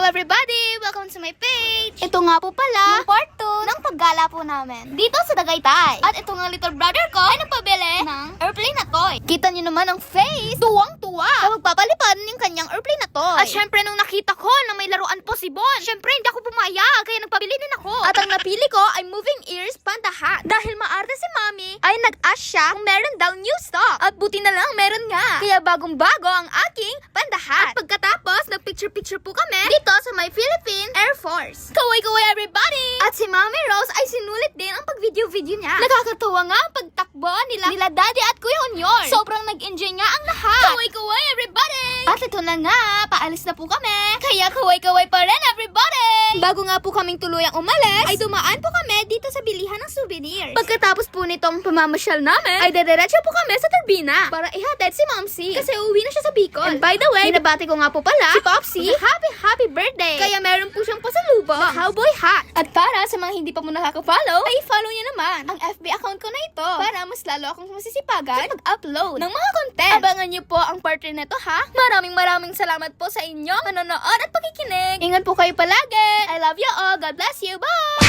everybody! Welcome to my page! Ito nga po pala, yung part 2 ng paggala po namin dito sa Tagaytay. At ito nga little brother ko ay nagpabili ng airplane na toy. Kita niyo naman ang face, tuwang-tuwa na magpapalipad yung kanyang airplane na toy. At syempre nung nakita ko na may laruan po si Bon, syempre hindi ako pumayag kaya nagpabili din ako. At ang napili ko ay moving ears panda hat. Dahil maarte si Mami ay nag-ask siya kung meron daw new stock. At buti na lang meron nga. Kaya bagong-bago ang aking panda hat. At pagkatapos nagpicture-picture po kami dito sa my Philippine Air Force. Kaway-kaway everybody! At si Mami Rose ay sinulit din ang pag-video-video niya. Nakakatuwa nga ang pagtakbo nila Daddy at Kuya Onyor. Sobrang nag-enjoy nga ang lahat. Kaway-kaway everybody! At ito na nga, paalis na po kami. Kaya kaway-kaway pa rin everybody! Bago nga po kaming tuluyang umalis, ay dumaan po kami dito sa bilihan ng souvenirs. Pagkatapos po nitong pamamasyal namin, ay dediretso po kami sa turbina para ihatid si Momsi kasi uwi na siya sa Bicol. And by the way, binabati ko nga po pala si Popsi happy birthday! Kaya meron po siyang pasalubong na cowboy hat. At para sa mga hindi pa mo nakaka-follow, ay follow niyo naman ang FB account ko na ito para mas lalo akong masisipagan mag-upload ng mga content. Abangan niyo po ang part 3 nito ha. Maraming salamat po sa inyong manonood at pakikinig. Ingat po kayo palagi. I love you all. God bless you. Bye!